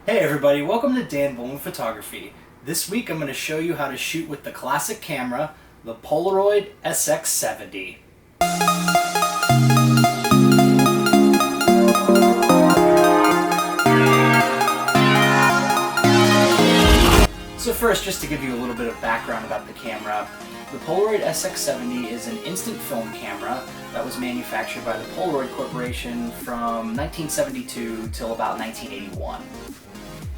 Hey everybody, welcome to Dan Bullman Photography. This week I'm going to show you how to shoot with the classic camera, the Polaroid SX-70. So first, just to give you a little bit of background about the camera, the Polaroid SX-70 is an instant film camera that was manufactured by the Polaroid Corporation from 1972 till about 1981.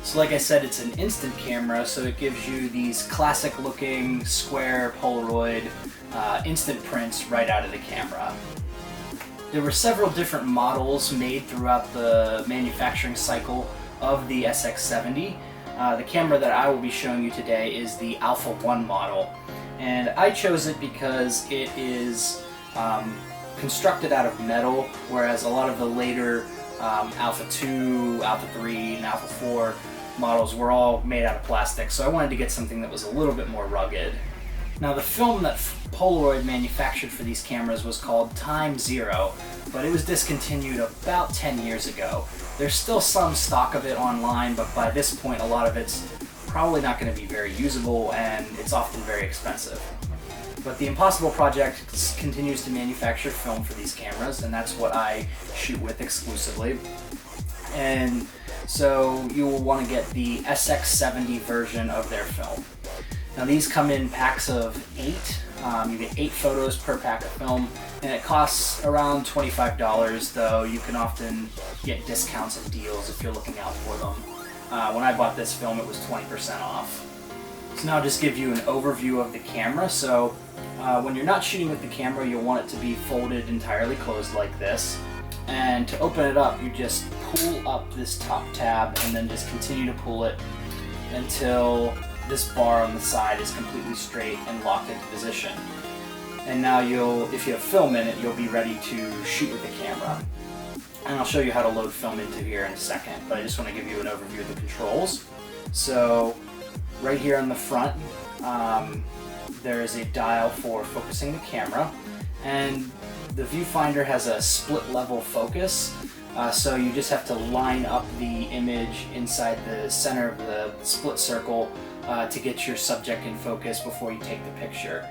So like I said, it's an instant camera, so it gives you these classic looking square Polaroid instant prints right out of the camera. There were several different models made throughout the manufacturing cycle of the SX-70. The camera that I will be showing you today is the Alpha 1 model, and I chose it because it is constructed out of metal, whereas a lot of the later Alpha 2, Alpha 3, and Alpha 4 models were all made out of plastic, so I wanted to get something that was a little bit more rugged. Now, the film that Polaroid manufactured for these cameras was called Time Zero, but it was discontinued about 10 years ago. There's still some stock of it online, but by this point a lot of it's probably not going to be very usable, and it's often very expensive. But the Impossible Project continues to manufacture film for these cameras, and that's what I shoot with exclusively. And so you will want to get the SX-70 version of their film. Now these come in packs of 8. You get 8 photos per pack of film, and it costs around $25, though you can often get discounts and deals if you're looking out for them. When I bought this film, it was 20% off. So now I'll just give you an overview of the camera. So when you're not shooting with the camera, you'll want it to be folded entirely closed like this. And to open it up, you just pull up this top tab and then just continue to pull it until this bar on the side is completely straight and locked into position. And now if you have film in it, you'll be ready to shoot with the camera. And I'll show you how to load film into here in a second, but I just want to give you an overview of the controls. So right here on the front, there is a dial for focusing the camera, and the viewfinder has a split level focus, so you just have to line up the image inside the center of the split circle to get your subject in focus before you take the picture.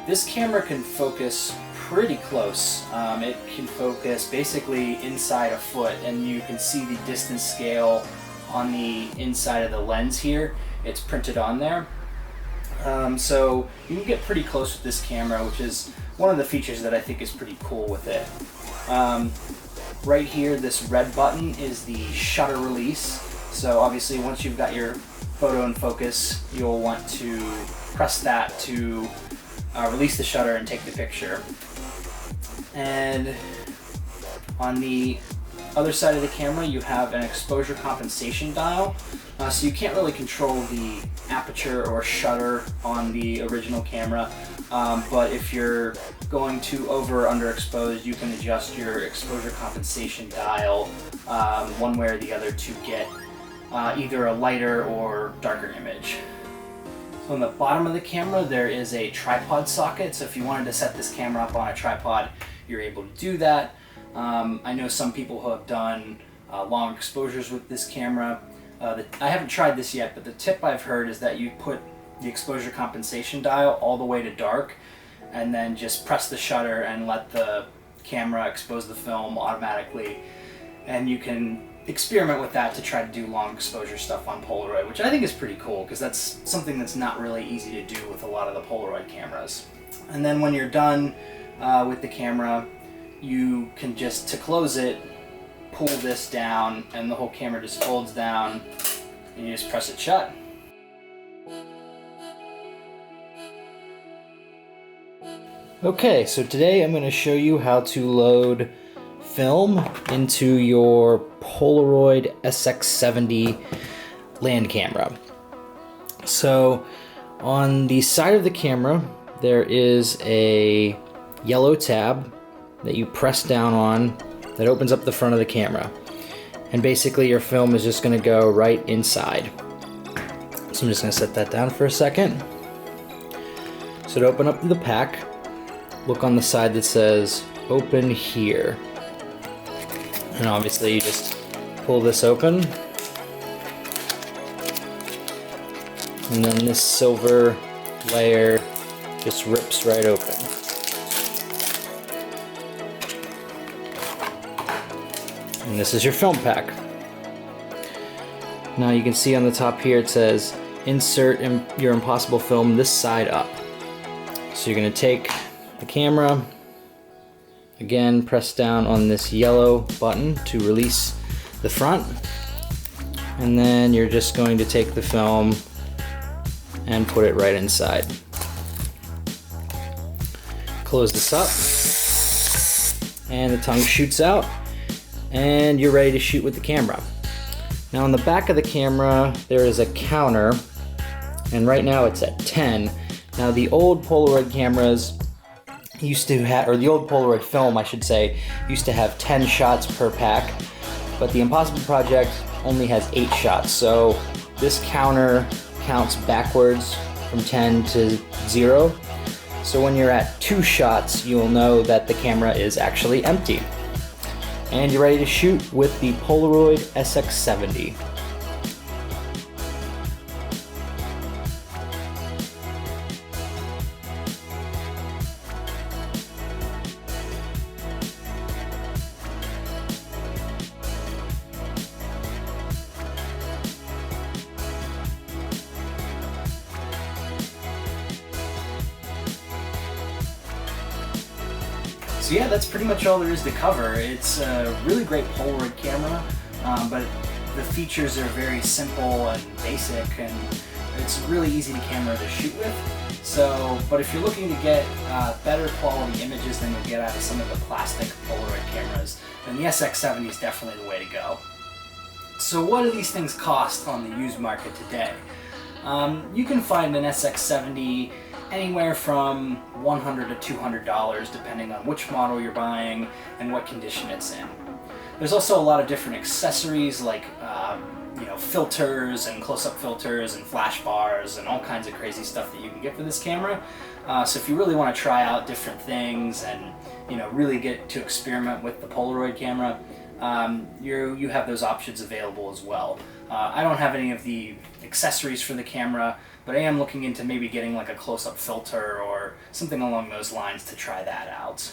This camera can focus pretty close. It can focus basically inside a foot, and you can see the distance scale on the inside of the lens here. It's printed on there. So you can get pretty close with this camera, which is one of the features that I think is pretty cool with it. Right here, this red button is the shutter release. So obviously once you've got your photo in focus, you'll want to press that to release the shutter and take the picture. And on the other side of the camera, you have an exposure compensation dial. So you can't really control the aperture or shutter on the original camera, but if you're going to over or underexpose, you can adjust your exposure compensation dial one way or the other to get either a lighter or darker image. So on the bottom of the camera, there is a tripod socket, so if you wanted to set this camera up on a tripod, you're able to do that. I know some people who have done long exposures with this camera. I haven't tried this yet, but the tip I've heard is that you put the exposure compensation dial all the way to dark, and then just press the shutter and let the camera expose the film automatically. And you can experiment with that to try to do long exposure stuff on Polaroid, which I think is pretty cool because that's something that's not really easy to do with a lot of the Polaroid cameras. And then when you're done with the camera, you can just, to close it, pull this down and the whole camera just folds down, and you just press it shut. Okay, so today I'm going to show you how to load film into your Polaroid SX-70 land camera. So on the side of the camera, there is a yellow tab that you press down on that opens up the front of the camera. And basically your film is just going to go right inside. So I'm just going to set that down for a second. So to open up the pack, look on the side that says open here. And obviously you just pull this open And then this silver layer just rips right open. And this is your film pack. Now you can see on the top here it says, insert your impossible film this side up. So you're going to take the camera, again press down on this yellow button to release the front, and then you're just going to take the film and put it right inside. Close this up, and the tongue shoots out, and you're ready to shoot with the camera. Now on the back of the camera there is a counter, and right now it's at 10. Now the old Polaroid cameras used to have, or the old Polaroid film I should say, used to have 10 shots per pack, but the Impossible Project only has 8 shots, so this counter counts backwards from 10 to 0. So when you're at 2 shots, you'll know that the camera is actually empty. And you're ready to shoot with the Polaroid SX-70. So yeah, that's pretty much all there is to cover. It's a really great Polaroid camera, but the features are very simple and basic, and it's really easy camera to shoot with. So, but if you're looking to get better quality images than you'll get out of some of the plastic Polaroid cameras, then the SX-70 is definitely the way to go. So what do these things cost on the used market today? You can find an SX-70 anywhere from $100 to $200 depending on which model you're buying and what condition it's in. There's also a lot of different accessories like filters and close-up filters and flash bars and all kinds of crazy stuff that you can get for this camera. So if you really want to try out different things and really get to experiment with the Polaroid camera, you have those options available as well. I don't have any of the accessories for the camera, but I am looking into maybe getting like a close-up filter or something along those lines to try that out.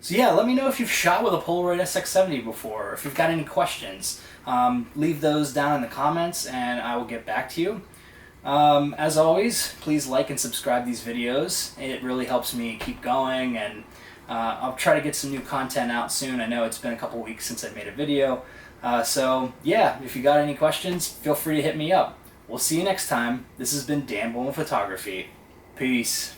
So yeah, let me know if you've shot with a Polaroid SX-70 before, or if you've got any questions. Leave those down in the comments and I will get back to you. As always, please like and subscribe these videos. It really helps me keep going, and I'll try to get some new content out soon. I know it's been a couple weeks since I made a video. So yeah, if you got any questions, feel free to hit me up. We'll see you next time. This has been Dan Bullman Photography. Peace.